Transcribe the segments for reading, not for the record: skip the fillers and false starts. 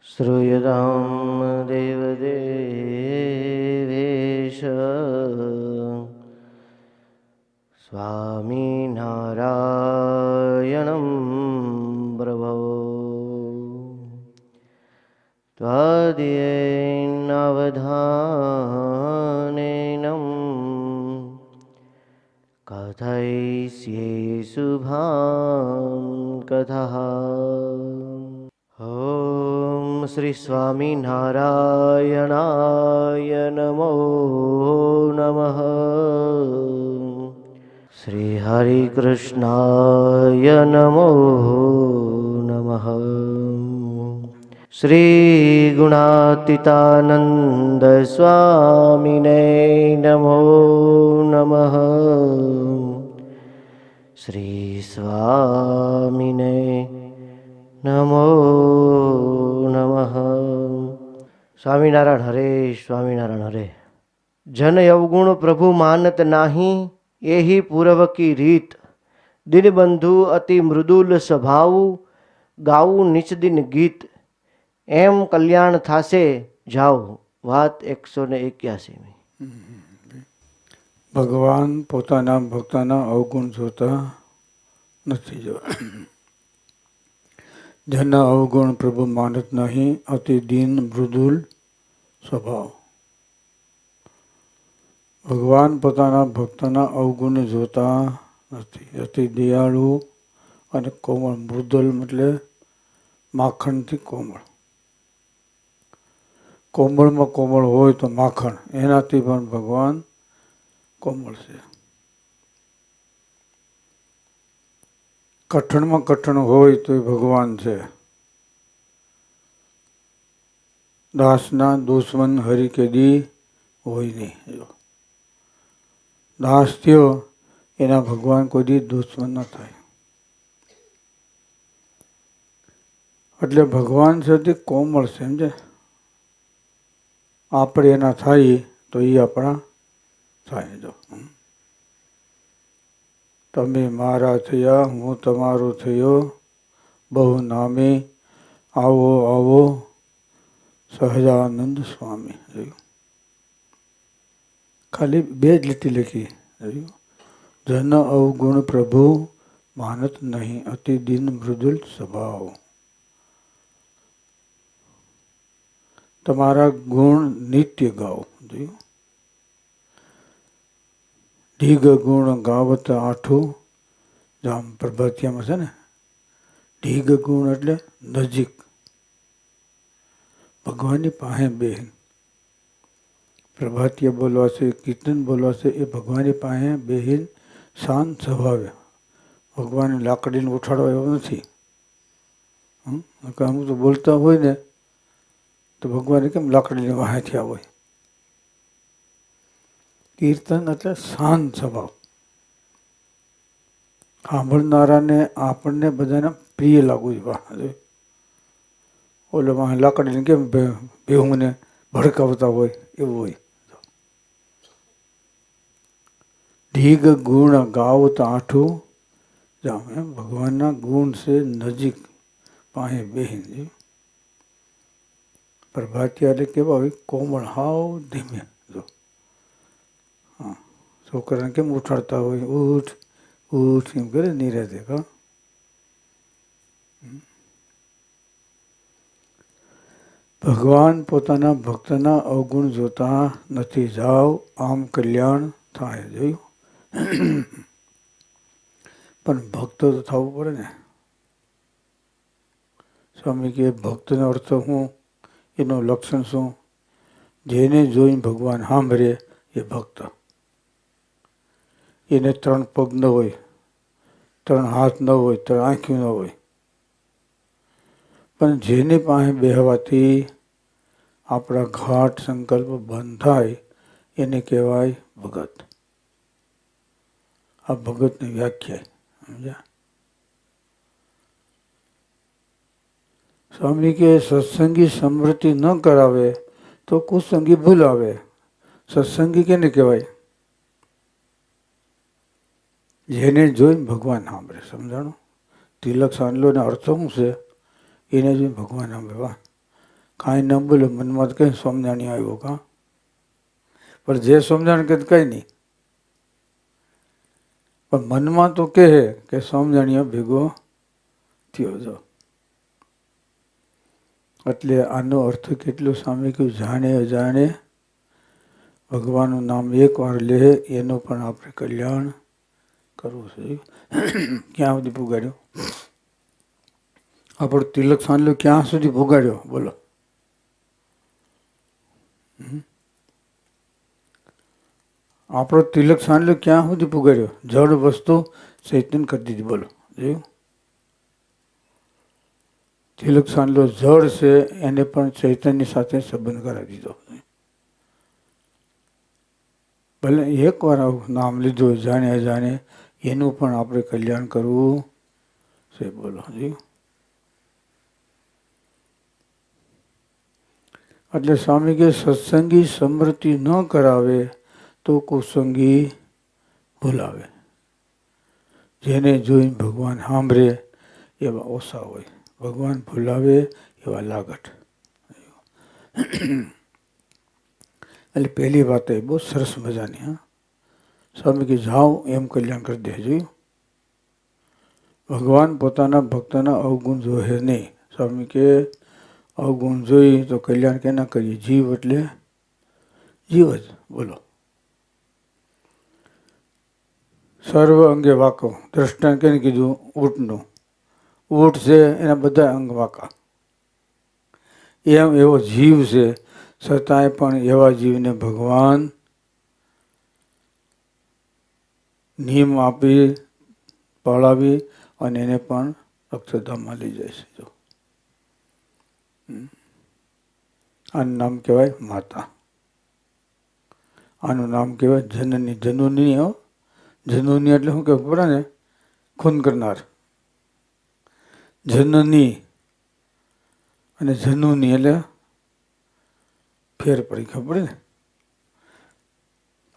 श्रूयतां देवदेवेश स्वामिनारायणं प्रभो त्वदीयेनावधानेनं कथयिष्ये शुभां कथः। ॐ श्री स्वामिनारायणाय नमो नमः। श्री हरिकृष्णाय नमो नमः। श्री गुणातीतानंद स्वामिने नमो नमः। श्री स्वामिने नमो नमः। स्वामीनारायण हरे, स्वामीनारायण हरे। जन अवगुण प्रभु मानत नाही, एही पूर्व की रीत। दीनबंधु अति मृदुल स्वभाव, गाऊ निच दिन गीत। एम कल्याण थासे जाओ। વાત 181. ભગવાન પોતાના ભક્તના અવગુણ જોતા નથી. જેના અવગુણ પ્રભુ માનત નહીં, અતિ દીન મૃદુલ સ્વભાવ. ભગવાન પોતાના ભક્તના અવગુણ જોતા નથી. અતિ દયાળુ અને કોમળ. મૃદુલ એટલે માખણથી કોમળ. કોમળમાં કોમળ હોય તો માખણ, એનાથી પણ ભગવાન કોમળ છે. કઠણમાં કઠણ હોય તો ભગવાન છે. દાસના દુશ્મન હરિ કેદી હોય નહીં. દાસ થયો એના ભગવાન કોઈ દી દુશ્મન ન થાય. એટલે ભગવાન છે તે કોમળ છે, સમજે. આપણે એના થાય તો એ આપણા થાય. જો તમે મારા થયા, હું તમારો થયો, બહુ નામે આવો આવો સહજાનંદ સ્વામી. ખાલી 2 જ લીટી લખી. જન અવગુણ પ્રભુ માનત નહીં, અતિ દિન મૃદુલ સ્વભાવ. તમારા ગુણ નિત્ય ગાઓ. ઢીગ ગુણ ગાવત આઠું જામ. પ્રભાતિયામાં છે ને, ઢીગ ગુણ એટલે નજીક, ભગવાનની પાસે બેન. પ્રભાતિયા બોલવા છે, કીર્તન બોલવા છે, એ ભગવાનની પાસે બેહીન શાંત સ્વભાવે. ભગવાનને લાકડીને ઉઠાડવા એવો નથી. અમુક તો બોલતા હોય ને તો ભગવાને કેમ લાકડીને વાહે થયા હોય. કીર્તન એટલે શાંત સ્વભાવ. સાંભળનારાને આપણને બધાને પ્રિય લાગવું જોઈએ. ઓલો વાહ લાકડીને કેમ બેહુંને ભડકાવતા હોય એવું હોય. ઢીગ ગુણ ગાવત આઠું જામ. એમ ભગવાનના ગુણ છે નજીક, પાસે બેહીન. પ્રભાતિયા એટલે કેવા હોય? કોમળ, હાવ ધીમે. જો હા, છોકરાને કેમ ઉઠાડતા હોય, ઉઠ ઉઠ એમ કરે નિરાતે. ભગવાન પોતાના ભક્તના અવગુણ જોતા નથી. જાઓ આમ કલ્યાણ થાય. જોયું? પણ ભક્ત તો થવું પડે ને. સ્વામી કે ભક્તનો અર્થ શું, એનું લક્ષણ શું? જેને જોઈને ભગવાન સાંભળે એ ભક્ત. એને 3 પગ ન હોય, 3 હાથ ન હોય, 3 આંખ્યું ન હોય, પણ જેની પાસે બેહવાથી આપણા ઘાટ સંકલ્પ બંધ થાય એને કહેવાય ભગત. આ ભગતની વ્યાખ્યા. સમજ્યા? સ્વામી કે સત્સંગી સ્મૃતિ ન કરાવે તો કુસંગી ભૂલાવે. સત્સંગી કેને કહેવાય? જેને જોઈને ભગવાન સાંભળે. સમજાણું? તિલક સાંડલોનો અર્થ શું છે? એને જોઈને ભગવાન સાંભળે. વાહ, કાંઈ ન બોલે મનમાં તો કંઈ સ્વામિનારાયણ આવ્યો કાં, પણ જે સ્વામિનારાયણ કહે કંઈ નહીં, પણ મનમાં તો કહે કે સ્વામિનારાયણ ભેગો થયો જો. એટલે આનો અર્થ કેટલો સ્વામી કહ્યું, જાણે અજાણે ભગવાનનું નામ એકવાર લે એનું પણ આપણે કલ્યાણ કરવું છે. ક્યાં સુધી પુગાડ્યો આપણો તિલક સાંજલો, ક્યાં સુધી પુગાડ્યો બોલો? આપણો તિલક સાંજલો ક્યાં સુધી પુગાડ્યો? જડ વસ્તુ ચૈતન્ય કરી દીધી બોલો. જોયું? તિલક સાંજલો જડ છે એને પણ ચૈતન્ય સાથે સંબંધ કરાવી દીધો. ભલે એકવાર આવું નામ લીધું જાણે અજાણે એનું પણ આપણે કલ્યાણ કરવું છે બોલો. એટલે સ્વામી કે સત્સંગી સ્મૃતિ ન કરાવે તો કુસંગી ભૂલાવે. જેને જોઈને ભગવાન સાંભળે એવા ઓછા હોય, ભગવાન ભૂલાવે એવા લાગટ. એટલે પહેલી વાત એ બહુ સરસ મજાની. હા, સ્વામી કે જાઓ એમ કલ્યાણ કરી દે. જોયું? ભગવાન પોતાના ભક્તના અવગુણ જોહે નહીં. સ્વામી કે અવગુણ જોઈ તો કલ્યાણ કેના કરીએ? જીવ એટલે જીવ જ બોલો. સર્વ અંગે વાકો. દ્રષ્ટાંત કેને કીધું? ઊંટનું. ઊંટ છે એના બધા અંગ વાકા. એમ એવો જીવ છે, છતાંય પણ એવા જીવને ભગવાન નિયમ આપી પળાવી અને એને પણ અક્ષરધામમાં લઈ જાય છે. જો આનું નામ કહેવાય માતા. આનું નામ કહેવાય જનની. જનુની હો, જનુની એટલે શું કહેવું પડે ને? ખૂન કરનાર. જનની અને જનુની એટલે ફેર પડી, ખબર પડે ને?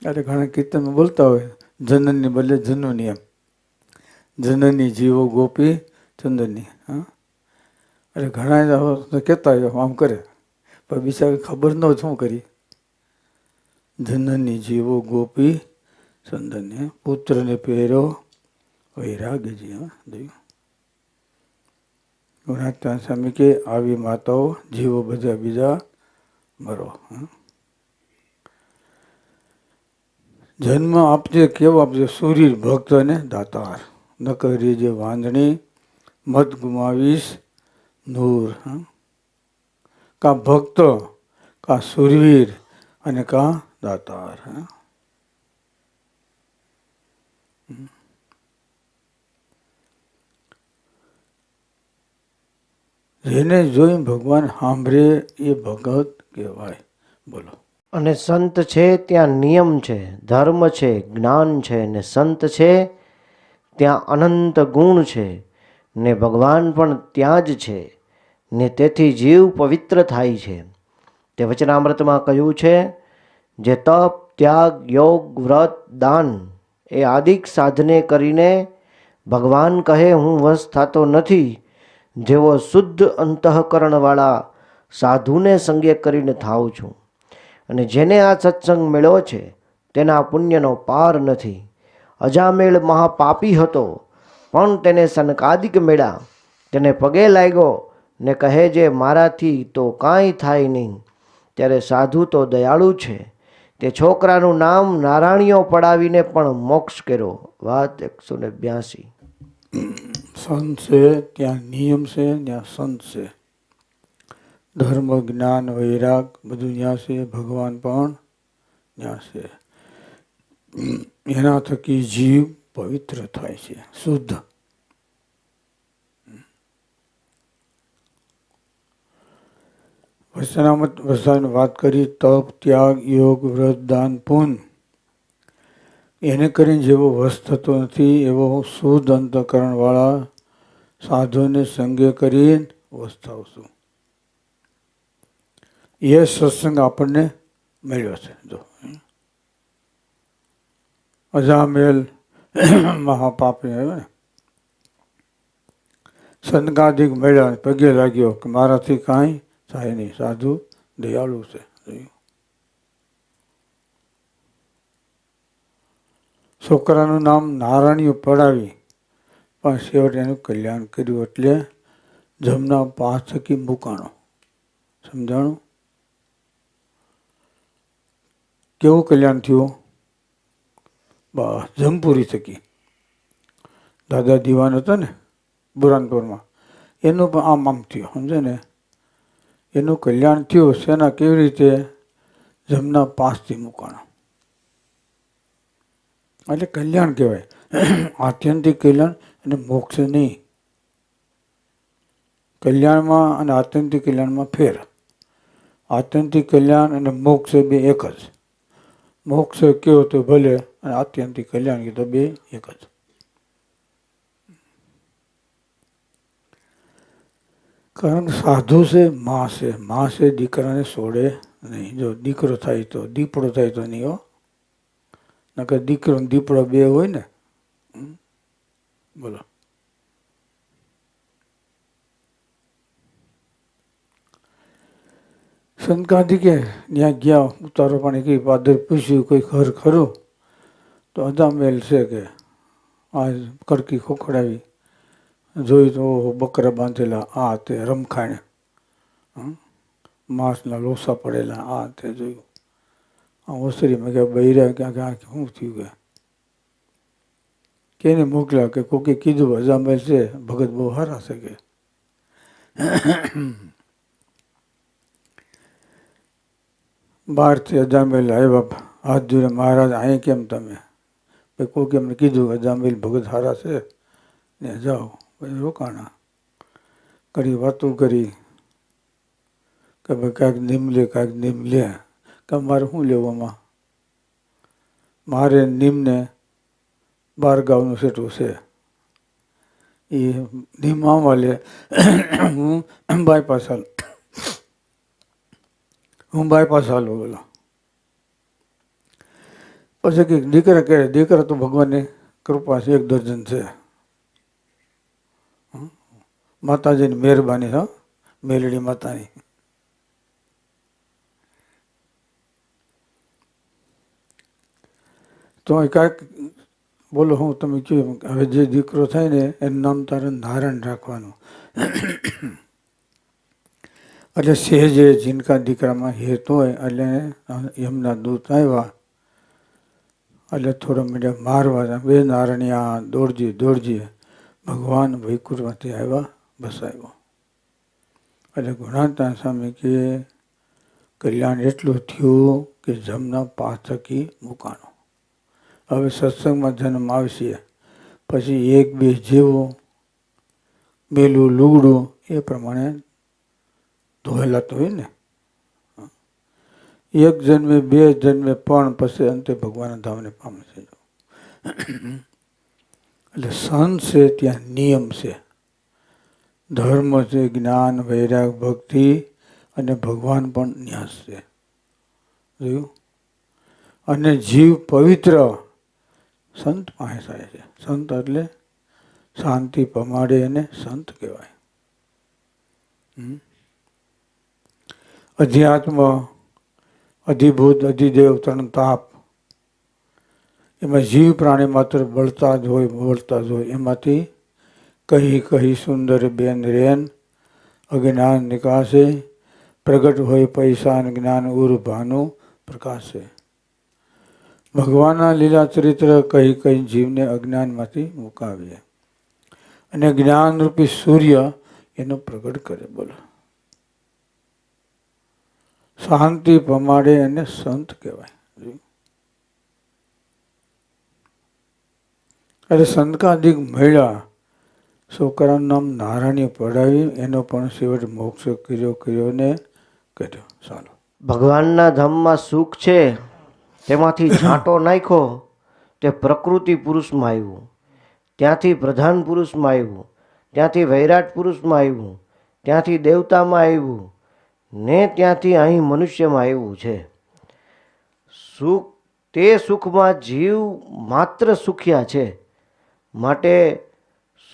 એટલે ઘણા કીર્તનમાં બોલતા હોય જનનની બદલે જનુની એમ. જનની જીવો ગોપી ચંદનની. હા, એટલે ઘણા કહેતા હોય આમ કરે, પણ બિચારી ખબર ન હોય શું કરી. જનની જીવો ગોપી ચંદનની. પુત્રને પહેરો વૈરાગજી. હા, જોયું? ગુણાત્યા સ્વામી કે આવી માતાઓ જીવો બધા બીજા મરો. જન્મ આપજે કેવો આપજે? સૂર્ય ભક્ત અને દાતાર. ન કરી જે વાંધણી મત ગુમાવીશ નૂર. કા ભક્ત, કા સુરવીર અને કા દાતાર. જેને જોઈ ભગવાન સાંભળે એ ભગત કહેવાય બોલો. અને સંત છે ત્યાં નિયમ છે, ધર્મ છે, જ્ઞાન છે, ને સંત છે ત્યાં અનંત ગુણ છે, ને ભગવાન પણ ત્યાં જ છે, ને તેથી જીવ પવિત્ર થાય છે. તે વચનામૃતમાં કહ્યું છે, જે તપ, ત્યાગ, યોગ, વ્રત, દાન એ આદિક સાધને કરીને ભગવાન કહે હું વશ થતો નથી, જેવો શુદ્ધ અંતઃકરણવાળા સાધુને સંગે કરીને થાઉં છું. અને જેને આ સત્સંગ મેળ્યો છે તેના પુણ્યનો પાર નથી. અજામેળ મહાપાપી હતો, પણ તેને સનકાદિક મેળા. તેને પગે લાગ્યો ને કહે જે મારાથી તો કાંઈ થાય નહીં. ત્યારે સાધુ તો દયાળુ છે, તે છોકરાનું નામ નારાયણીઓ પડાવીને પણ મોક્ષ કર્યો. વાત 182. સંત છે ત્યાં નિયમ છે, ત્યાં સંત છે. ધર્મ, જ્ઞાન, વૈરાગ બધું ત્યાં છે. ભગવાન પણ ત્યાં છે. એના થકી જીવ પવિત્ર થાય છે, શુદ્ધ. વચનામૃત વરસાદની વાત કરી. તપ, ત્યાગ, યોગ, વ્રત, દાન, પુન એને કરીને જેવો વશ થતો નથી એવો હું શુદ્ધ અંતઃકરણ વાળા સાધુને સંગે કરીને વશ થાઉં છું. એ સત્સંગ આપણને મળ્યો છે. જો અજામેલ મહાપાપી આવ્યો ને, સનકાદિક મળ્યા, પગે લાગ્યો કે મારાથી કાંઈ થાય નહીં. સાધુ દયાળુ છે. છોકરાનું નામ નારાયણીયું પડાવી પણ છેવટે એનું કલ્યાણ કર્યું એટલે જમના પાસ થકી મૂકાણો. સમજાણું? કેવું કલ્યાણ થયું? બસ જમપુરી થકી. દાદા દીવાન હતા ને બુરાનપુરમાં, એનું પણ આમ થયું. સમજે ને? એનું કલ્યાણ થયું. શેના કેવી રીતે? જમના પાસથી મૂકાણો. એટલે કલ્યાણ કહેવાય. આત્યંતિક કલ્યાણ અને મોક્ષ નહીં. કલ્યાણમાં અને આત્યંતિક કલ્યાણમાં ફેર. આત્યંતિક કલ્યાણ અને મોક્ષ બે એક જ. મોક્ષ કયો તો ભલે, અને આત્યંતિક કલ્યાણ કયો તો બે એક જ. કારણ કે સાધુ છે, માં છે દીકરાને છોડે નહીં. જો દીકરો થાય તો દીપડો થાય તો નહીં હો. નકર દીકરો ને દીપડો બે હોય ને. બોલો. સંતકાદિકે ત્યાં ગયા, ઉતારો પાણી કઈ પાદર પૂછ્યું કોઈ ઘર ખરું? તો અજામેલ છે કે આ કડકી ખોખડાવી જોઈ તો બકરા બાંધેલા, આ તે રમખાણ, માંસના લોસા પડેલા, આ તે જોયું. આ ઓસરીમાં ગયા બૈરા ક્યાં શું થયું કે કેને મોકલ્યા કે કોકે કીધું અજામેલ છે, ભગત બહુ સારા છે કે. બહારથી અજામેલ આવ્યા, હાથ જોડે, મહારાજ અહીં કેમ તમે? કોકે એમને કીધું અજામેલ ભગત સારા છે ને જાઓ. પછી રોકાણા, ઘણી વાતો કરી કે ભાઈ કાંઈક નીમ લે. કે મારે શું લેવામાં? મારે નીમને 12 ગાઉનું સેટું છે, એ નીમ આમાં લે. હું બાયપાસ હાલું. બોલો. પછી કંઈક દીકરા કહે, દીકરા તો ભગવાનની કૃપા છે, 1 દર્જન છે. માતાજીની મહેરબાની, હા, મેલડી માતાની. તો કાંઈક બોલો, હું તમે કહ્યું હવે જે દીકરો થાય ને એનું નામ તારે નારાયણ રાખવાનું. એટલે સહેજે જીનકા દીકરામાં હેત હોય એટલે એમના દૂત આવ્યા એટલે થોડા મીડિયા મારવા. બે નારણિયા દોડજી ભગવાન વૈકુંઠમાંથી આવ્યા, બસ આવ્યો. એટલે ગુણાતા સ્વામી કે કલ્યાણ એટલું થયું કે જમના પાસ થકી મૂકાણો. હવે સત્સંગમાં જન્મ આવશે પછી 1-2 જેવો મેલું લુગડું એ પ્રમાણે ધોયેલા તો હોય ને. 1 જન્મે 2 જન્મે પણ પછી અંતે ભગવાનના ધામને પામે છે. એટલે સંત છે ત્યાં નિયમ છે, ધર્મ છે, જ્ઞાન, વૈરાગ, ભક્તિ અને ભગવાન પણ ન્યાસ છે. જોયું? અને જીવ પવિત્ર સંત પાસે થાય છે. સંત એટલે શાંતિ પમાડે એને સંત કહેવાય. અધ્યાત્મ, અધિભૂત, અધિદેવ 3 તાપ, એમાં જીવ પ્રાણી માત્ર બળતા જ હોય. એમાંથી કહી સુંદર બેન રેન, અજ્ઞાન નિકાસે, પ્રગટ હોય પૈસા અને જ્ઞાન ઉર ભાનું પ્રકાશે. ભગવાનના લીલા ચરિત્ર કહી જીવને અજ્ઞાનમાંથી મુકાવીએ અને જ્ઞાનરૂપી સૂર્ય એનો પ્રગટ કરે. બોલો. શાંતિ પમાડે એને સંત કહેવાય. એટલે સંતકાદિક મળ્યા, છોકરાનું નામ નારાયણી પડાવી, એનો પણ છેવટ મોક્ષ કર્યો ને કર્યો. ચાલો. ભગવાનના ધામમાં સુખ છે તેમાંથી છાંટો નાખ્યો તે પ્રકૃતિ પુરુષમાં આવ્યું, ત્યાંથી પ્રધાન પુરુષમાં આવ્યું, ત્યાંથી વૈરાટ પુરુષમાં આવ્યું, ત્યાંથી દેવતામાં આવ્યું ને ત્યાંથી અહીં મનુષ્યમાં આવ્યું છે. સુખ તે સુખમાં જીવ માત્ર સુખ્યા છે, માટે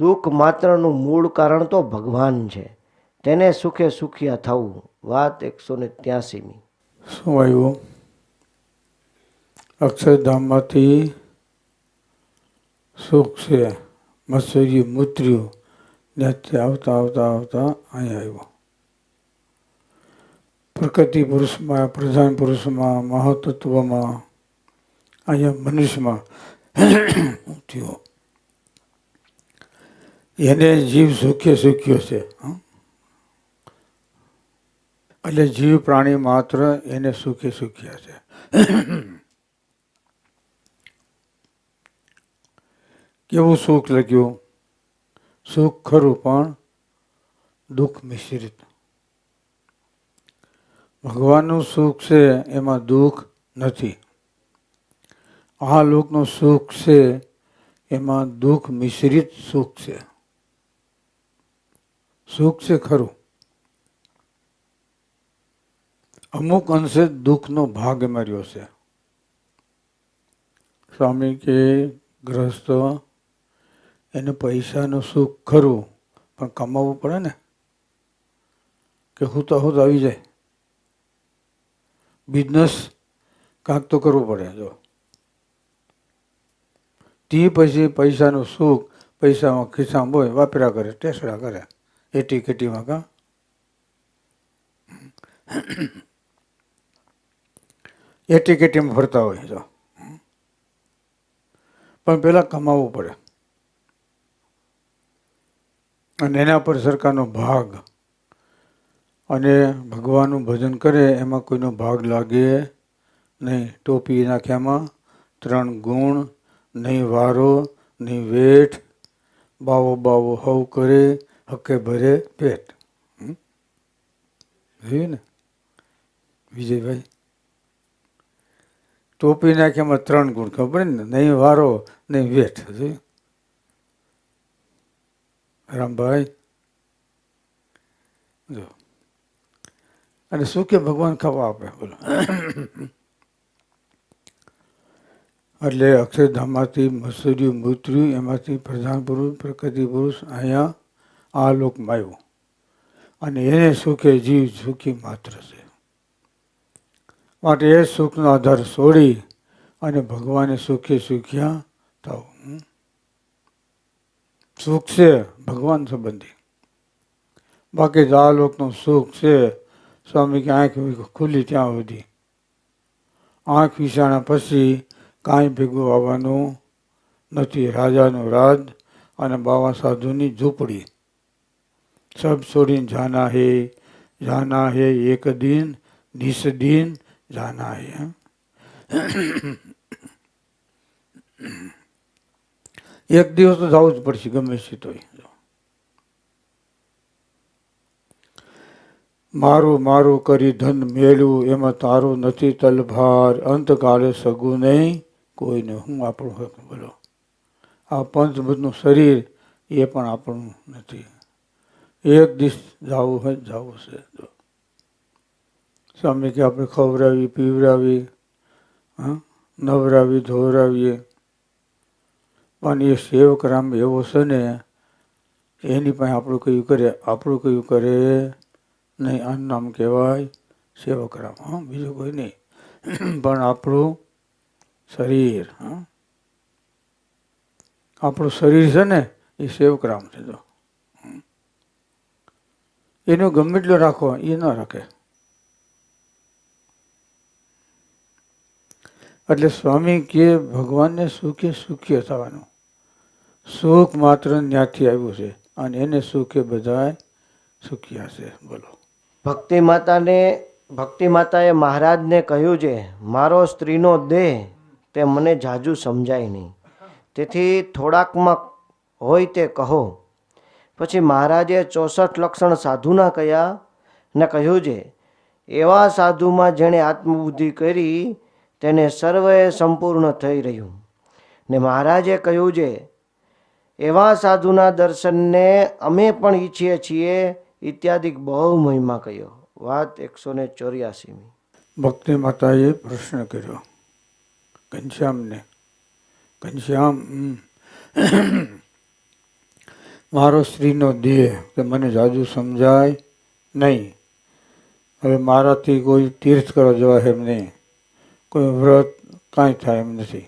સુખ માત્રનું મૂળ કારણ તો ભગવાન છે. તેને સુખે સુખિયા થવું વાત 183મી. શું આવ્યું? અક્ષરધામમાંથી સુખ છે, મત્સર્ય મૂત્ર્યું, ત્યાંથી આવતા આવતા આવતા અહીંયા આવ્યો. પ્રકૃતિ પુરુષમાં, પ્રધાન પુરુષમાં, મહતત્વમાં, અહીંયા મનુષ્યમાં થયો. એને જીવ સુખ્યો છે. એટલે જીવ પ્રાણી માત્ર એને સુખ્યા છે. કેવું સુખ લખ્યું? સુખ ખરું પણ દુઃખ મિશ્રિત. ભગવાનનું સુખ છે એમાં દુઃખ નથી. આ લોકનું સુખ છે એમાં દુઃખ મિશ્રિત સુખ છે. સુખ છે ખરું, અમુક અંશે દુઃખનો ભાગ એમાં રહ્યો છે. સ્વામી કે ગ્રસ્ત એને પૈસાનું સુખ ખરું પણ કમાવવું પડે ને, કે હું તો આવી જાય. બિઝનેસ કાંક તો કરવું પડે. જો તે પછી પૈસાનું સુખ પૈસામાં ખિસ્સામાં હોય વાપર્યા કરે, ટેસડા કરે એટી કેટીમાં. કાં એટી કેટીમાં ફરતા હોય. જો પણ પેલા કમાવવું પડે અને એના પર સરકારનો ભાગ. અને ભગવાનનું ભજન કરે એમાં કોઈનો ભાગ લાગે નહીં. ટોપી નાખ્યામાં 3 ગુણ, નહીં વારો, નહીં વેઠ, બાવો બાવો હવ કરે, હકે ભરે પેટ. જોયું ને વિજયભાઈ? ટોપી નાખ્યામાં 3 ગુણ, ખબર ને? નહીં વારો, નહીં વેઠ. જોયું રામભાઈ? જો અને શું કે ભગવાન ખાવા આપે, બોલો. એટલે અક્ષરધામમાંથી મત્સર્ય મૂત્ર્યું, એમાંથી પ્રધાન પુરુષ, પ્રકૃતિ પુરુષ અહીંયા આ લોકમાં આવ્યો. અને એને સુખે જીવ સુખી માત્ર છે. માટે એ સુખનો આધાર છોડી અને ભગવાને સુખે સુખ્યા થાવ. સુખ છે ભગવાન સંબંધી. બાકી આ લોકનું સુખ છે સ્વામી કે આંખ ખુલ્લી ત્યાં સુધી. આંખ વિસાણા પછી કાંઈ ભેગું આવવાનું નથી. રાજાનું રાજ અને બાવા સાધુની ઝૂંપડી. સબ છોડીને જાના હે એક દિન, નિસ દિન જાના હે. એક દિવસ તો જવું જ પડશે ગમે છે તોય. મારું મારું કરી ધન મેળવું એમાં તારું નથી તલભાર, અંતકાળે સગું નહીં કોઈને. હું આપણું બોલો. આ પંચભૂતનું શરીર એ પણ આપણું નથી. એક દિવસ જવું હોય જવું છે. સ્વામી કે આપણે ખવડાવી પીવડાવી, નવરાવી ધોવરાવીએ, પણ એ સેવક રામ એવો છે ને એની પાસે આપણું કયું કરે નહીં. આનું નામ કહેવાય સેવક રામ. બીજું કોઈ નહીં. પણ આપણું શરીર, આપણું શરીર છે ને એ સેવક રામ છે. તો એનું ગમે એટલું રાખો એ ન રાખે. એટલે સ્વામી કે ભગવાનને સુખે સુખ્ય થવાનું. સુખ માત્ર ત્યાંથી આવ્યું છે અને એને સુખે બધા સુખ્યા છે. બોલો. ભક્તિ માતાએ મહારાજને કહ્યું છે, મારો સ્ત્રીનો દેહ તે મને જાજુ સમજાય નહીં, તેથી થોડાકમાં હોય તે કહો. પછી મહારાજે 64 લક્ષણ સાધુના કહ્યા ને કહ્યું છે, એવા સાધુમાં જેણે આત્મબુદ્ધિ કરી તેને સર્વે સંપૂર્ણ થઈ રહ્યું. ને મહારાજે કહ્યું છે, એવા સાધુના દર્શનને અમે પણ ઈચ્છીએ છીએ ઇત્યાદિ બહુ મહિમા કહ્યો. વાત 184મી. ભક્તિ માતાએ પ્રશ્ન કર્યો ઘનશ્યામને, ઘનશ્યામ મારો સ્ત્રીનો દેહ તે મને જાજુ સમજાય નહીં, હવે મારાથી કોઈ તીર્થ કરવા જવા એમ નહીં, કોઈ વ્રત કાંઈ થાય એમ નથી.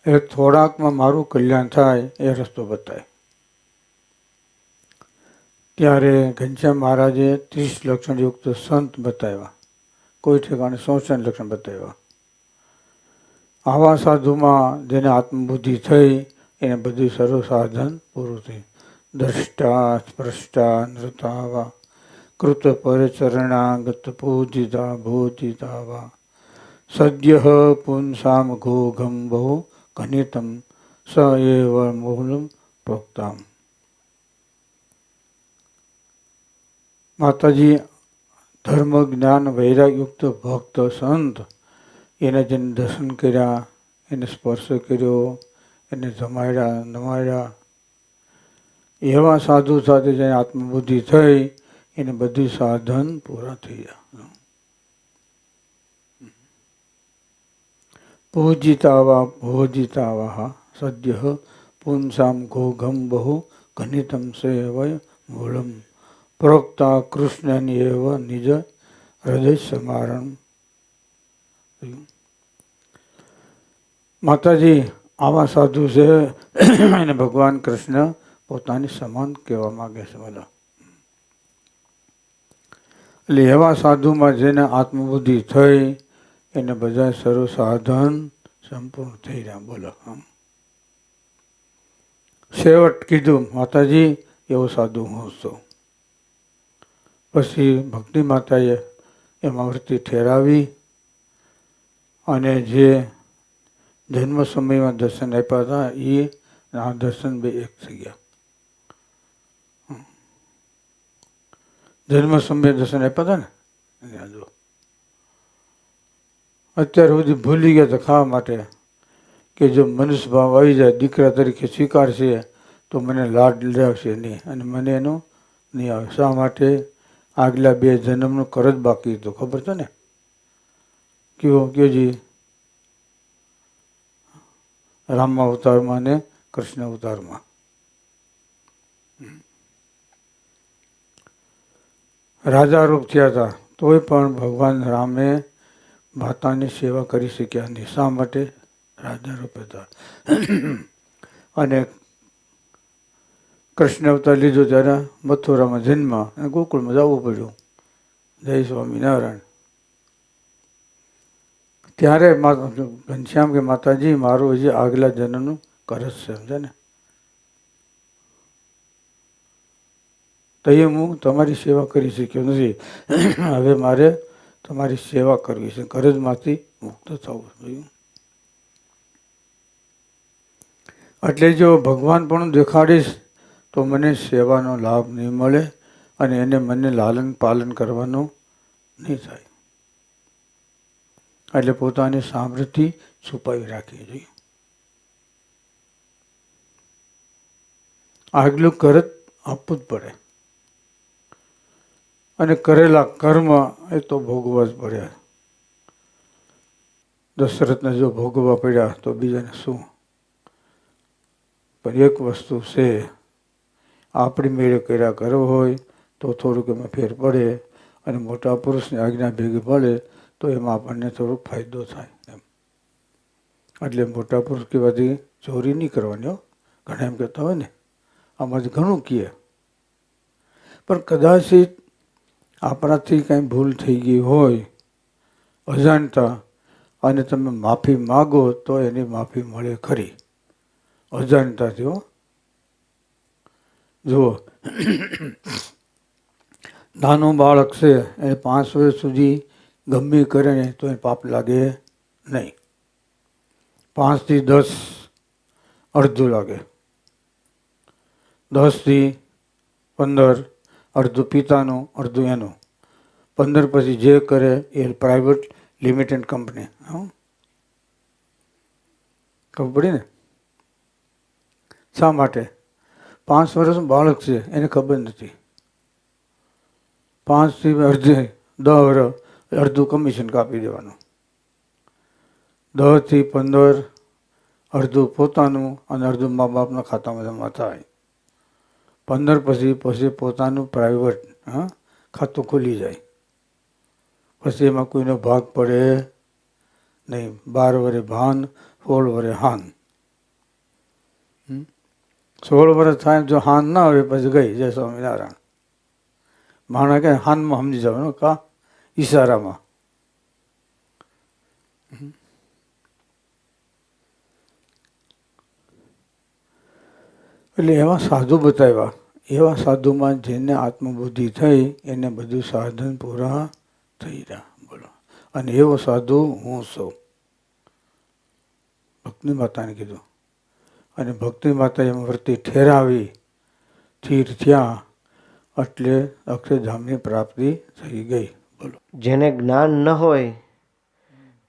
એ થોડાકમાં મારું કલ્યાણ થાય એ રસ્તો બતાય. ત્યારે ઘનશ્યામ મહારાજે 30 લક્ષણયુક્ત સંત બતાવ્યા, કોઈ ઠેકાણે 66 લક્ષણ બતાવ્યા. આવા સાધુમાં જેને આત્મબુદ્ધિ થઈ એને બધું સર્વ સાધન પૂરું થયું. દ્રષ્ટા સ્પૃષ્ટા નૃતાવા કૃત પરચરણાગત પૂજિતા ભોજિતા વા સદ્ય પુંસામ ઘોઘમ બહુ ઘનિતમ સ એવ મૂલમ પ્રોક્તામ. માતાજી ધર્મ જ્ઞાન વૈરાગયુક્ત ભક્ત સંત એને જેને દર્શન કર્યા, એને સ્પર્શ કર્યો, એને જમાડ્યા નમાડ્યા, એવા સાધુ સાથે જેને આત્મબુદ્ધિ થઈ એને બધું સાધન પૂરા થઈ ગયા. પૂજિતાવા ભોજિતાવા સદ્ય પુંસામ ઘોઘમ બહુ ઘનિતમ સેવય મૂલમ પ્રોક્તા કૃષ્ણની એવ નિજ હૃદય સમારણ. માતાજી આવા સાધુ છે એને ભગવાન કૃષ્ણ પોતાની સમાન કહેવા માંગે છે બધા. એટલે એવા સાધુમાં જેને આત્મબુદ્ધિ થઈ એને બધા સર્વ સાધન સંપૂર્ણ થઈ રહ્યા. બોલો. છેવટ કીધું માતાજી એવો સાધુ હું છું. પછી ભક્તિ માતાએ એમાં વૃત્તિ ઠેરાવી અને જે જન્મ સમયમાં દર્શન આપ્યા હતા એ આ દર્શન બે એક થઈ ગયા. જન્મ સમયે દર્શન આપ્યા હતા ને, અત્યાર સુધી ભૂલી ગયા હતા ખાવા માટે કે જો મનુષ્ય ભાવ આવી જાય, દીકરા તરીકે સ્વીકારશે તો મને લાડ લેવશે નહીં અને મને એનું નહીં આવે. શા માટે? આગલા 2 જન્મનું કરજ બાકી હતું. ખબર છે ને? કયો જી? રામ અવતારમાં ને કૃષ્ણ અવતારમાં. રાજા રૂપ થયા હતા તોય પણ ભગવાન રામે માતાની સેવા કરી શક્યા નહીં. શા માટે? રાજા રૂપ હતા. અને કૃષ્ણ અવતાર લીધો ત્યારે મથુરામાં જન્મ અને ગોકુળમાં જવું પડ્યું. જય સ્વામિનારાયણ. ત્યારે ઘનશ્યામ કે માતાજી મારું હજી આગલા જન્મનું કરજ છે, સમજે ને? તો એ હું તમારી સેવા કરી શક્યો નથી. હવે મારે તમારી સેવા કરવી છે, કરજમાંથી મુક્ત થવું જોઈએ. એટલે જો ભગવાન પણ દેખાડીશ તો મને સેવાનો લાભ નહીં મળે અને એને મને લાલન પાલન કરવાનું નહીં થાય. એટલે પોતાની સામર્થ્ય છુપાવી રાખવી જોઈએ. આગલું કરજ આપવું જ પડે અને કરેલા કર્મ એ તો ભોગવવા જ પડે. દશરથને જો ભોગવવા પડ્યા તો બીજાને શું? પણ એક વસ્તુ છે, આપણી મેળે કર્યા કરવો હોય તો થોડુંક એમાં ફેર પડે અને મોટા પુરુષની આજ્ઞા ભેગી પડે તો એમાં આપણને થોડોક ફાયદો થાય એમ. એટલે મોટા પુરુષ કહેવાથી ચોરી નહીં કરવાની હો. ઘણા એમ કહેતા હોય ને આમાંથી ઘણું કહે, પણ કદાચ આપણાથી કાંઈ ભૂલ થઈ ગઈ હોય અજાણતા અને તમે માફી માગો તો એની માફી મળે ખરી. અજાણતાથી હો. જુઓ, નાનું બાળક છે એને 5 વર્ષ સુધી ગમે કરે ને તો એને પાપ લાગે નહીં. 5 થી 10 અડધું લાગે, 10 થી 15 અડધું પિતાનું અડધું એનું, 15 પછી જે કરે એ પ્રાઇવેટ લિમિટેડ કંપની. ખબર પડી ને? શા માટે? 5 વર્ષનું બાળક છે એને ખબર નથી. 5 થી 10 વર્ષ અડધું કમિશન કાપી દેવાનું, 10 થી 15 અડધું પોતાનું અને અડધું મા બાપના ખાતામાં જમા થાય. 15 પછી પોતાનું પ્રાઇવેટ હા, ખાતું ખુલી જાય. પછી એમાં કોઈનો ભાગ પડે નહીં. 12 વરે ભાન, 16 વરે હાન. 16 વર્ષ થાય જો હાન ના આવે પછી ગઈ જય સ્વામિનારાયણ. માણસ કે હાનમાં સમજી જવાનું કા ઈશારામાં. એટલે એવા સાધુ બતાવ્યા. એવા સાધુમાં જેને આત્મબુદ્ધિ થઈ એને બધું સાધન પૂરા થઈ રહ્યા. બોલો. અને એવો સાધુ હું છું. ભક્તિ માતાને કીધું. અને ભક્તિ માતા એમ વર્તી ઠેરાવી સ્થિર થયા એટલે અક્ષરધામની પ્રાપ્તિ થઈ ગઈ. બોલો. જેને જ્ઞાન ન હોય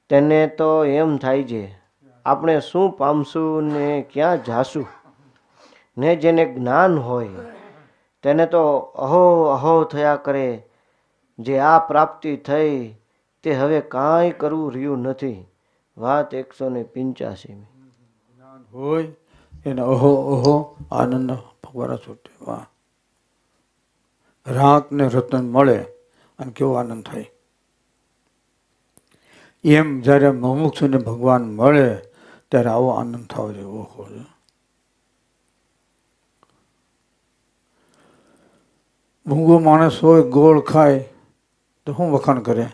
તેને તો એમ થાય છે આપણે શું પામશું ને ક્યાં જાશું. ને જેને જ્ઞાન હોય તેને તો અહો અહો થયા કરે. જે આ પ્રાપ્તિ થઈ તે હવે કાંઈ કરવું રહ્યું નથી. વાત 185. જ્ઞાન હોય એને ઓહો ઓહો આનંદ ફવારા છૂટે. વાહ. રાખ ને રતન મળે અને કેવો આનંદ થાય. એમ જ્યારે મુમુક્ષુને ભગવાન મળે ત્યારે આવો આનંદ થવો જોઈએ. ઓહો. મૂંગો માણસ હોય ગોળ ખાય તો શું વખાણ કરે?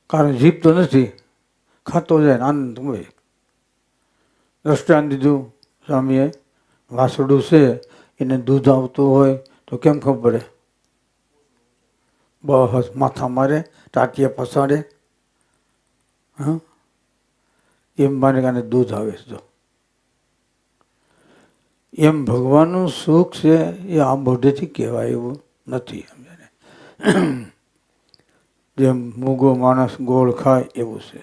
કારણ જીભ તો નથી, ખાતો જાય ને આનંદ હોય. દ્રષ્ટાંત દીધું સ્વામીએ. વાસડું છે એને દૂધ આવતું હોય તો કેમ ખબર પડે? બસ માથા મારે, ટાટિયા પસાડે. હા, એમ માને કાને દૂધ આવે છે. એમ ભગવાનનું સુખ છે એ આ મોઢેથી કહેવાય એવું નથી. જેમ મૂગો માણસ ગોળ ખાય એવું છે.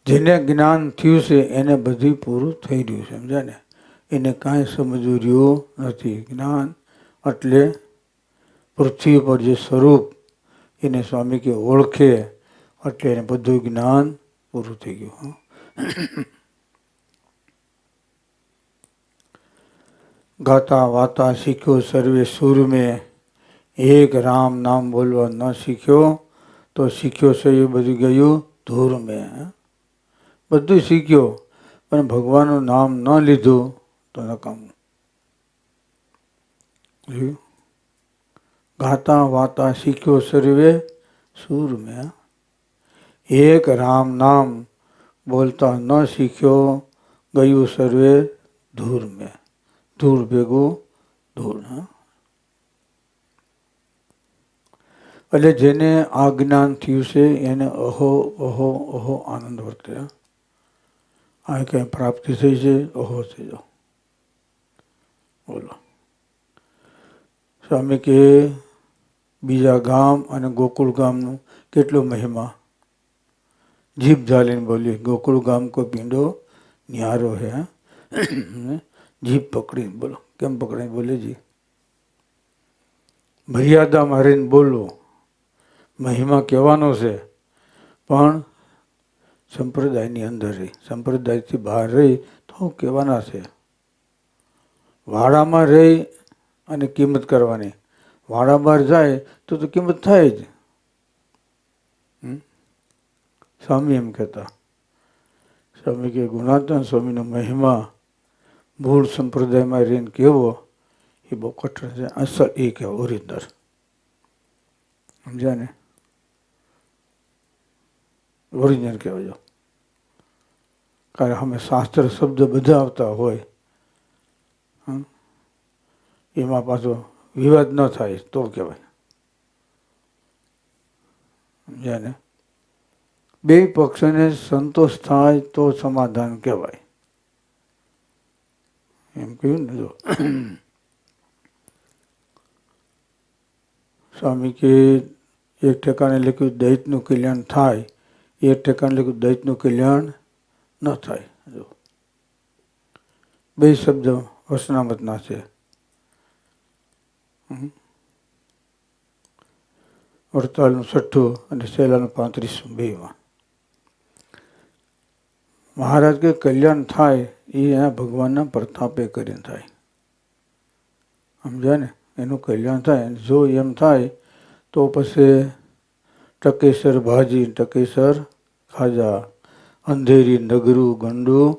જેને જ્ઞાન થયું છે એને બધું પૂરું થઈ રહ્યું છે. સમજ્યા ને? એને કાંઈ સમજવું રહ્યું નથી. જ્ઞાન એટલે પૃથ્વી પર જે સ્વરૂપ એને સ્વામી કે ઓળખે એટલે એને બધું જ્ઞાન પૂરું થઈ ગયું. ગાતા વાતા શીખ્યો સર્વે સુર મેં. એક રામ નામ બોલવા ન શીખ્યો તો શીખ્યો છે એ બધું ગયું ધૂર મેં. બધું શીખ્યો પણ ભગવાનનું નામ ન લીધું તો નકામું. ગાતા વાતા શીખ્યો સર્વે સુર મેં. એક રામ નામ બોલતા ન શીખ્યો ગયું સર્વે ધૂર મેં. ધૂળ ભેગું ધૂળ. એટલે જેને આ જ્ઞાન થયું છે એને અહો અહો અહો આનંદ વર્તે. આ કઈ પ્રાપ્તિ થઈ છે અહો થઈ જાઓ. બોલો. સ્વામી કે બીજા ગામ અને ગોકુળ ગામનું કેટલો મહિમા. જીભ ઝાલીને બોલી ગોકુળ ગામ કો પીંડો ન્યારો હે. જીભ પકડીને બોલો. કેમ પકડીને બોલે જી? મર્યાદામાં રહીને બોલવું. મહિમા કહેવાનો છે પણ સંપ્રદાયની અંદર રહી, સંપ્રદાયથી બહાર રહી તો કહેવાના છે. વાડામાં રહી અને કિંમત કરવાની. વાડા બહાર જાય તો કિંમત થાય જ. સ્વામી એમ કહેતા. સ્વામી કે ગુણાતન સ્વામીનો મહિમા મૂળ સંપ્રદાયમાં રહીને કેવો એ બહુ કઠણ છે. અસલ એ કહેવાય ઓરિજિનલ. સમજ્યા ને? ઓરિજિનલ કહેવાય. કારણ અમે શાસ્ત્ર શબ્દ બધા આવતા હોય એમાં પાછો વિવાદ ન થાય તો કહેવાય. સમજ્યા ને? બે પક્ષને સંતોષ થાય તો સમાધાન કહેવાય. એમ કહ્યું ને. જો સ્વામી કે એક ઠેકાણે લખ્યું દૈતનું કલ્યાણ થાય, એક ઠેકાણે લખ્યું દૈતનું કલ્યાણ ન થાય. જો બે શબ્દ વસનામતના છે. વડતાલનું 6 અને સેલાનું 35 બેમાં. મહારાજ કે કલ્યાણ થાય એ એના ભગવાનના પ્રતાપે કરીને થાય. સમજ્યા ને? એનું કલ્યાણ થાય. જો એમ થાય તો પછી ટકેસર ભાજી ટકેસર ખાજા, અંધેરી નગરું ગંડું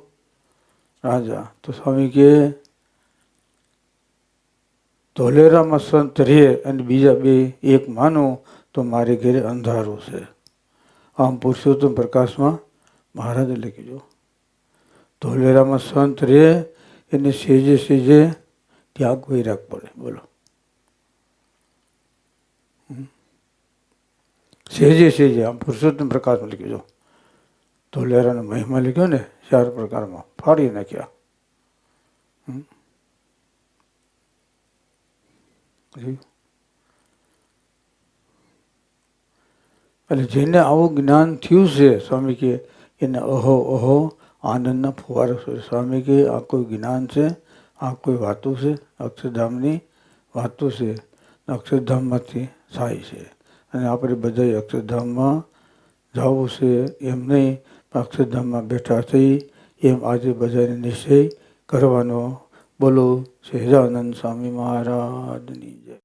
રાજા. તો સ્વામી કે ધોલેરામાં સંત રહે અને બીજા બે એક માનો તો મારે ઘરે અંધારું છે. આમ પુરુષોત્તમ પ્રકાશમાં મહારાજે લખ્યું, ધોલેરામાં સંત રહે એને સેજે સેજે ત્યાગ વૈરાગ પડે. બોલો, સેજે સેજે. આમ પુરુષોત્તમ પ્રકાશમાં લખ્યું. જો ધોલેરાનો મહિમા લખ્યો ને 4 પ્રકારમાં ફાડી નાખ્યા. એટલે જેને આવું જ્ઞાન થયું છે, સ્વામી કે એને અહો અહો આનંદના ફુવારો છે. સ્વામી કે આ કોઈ જ્ઞાન છે, આ કોઈ વાતો છે, અક્ષરધામની વાતો છે. અક્ષરધામમાંથી થાય છે અને આપણે બધા અક્ષરધામમાં જવું છે એમ નહીં, અક્ષરધામમાં બેઠા થઈ એમ આજે બધાને નિશ્ચય કરવાનો. બોલો સહેજાનંદ સ્વામી મહારાજની જય.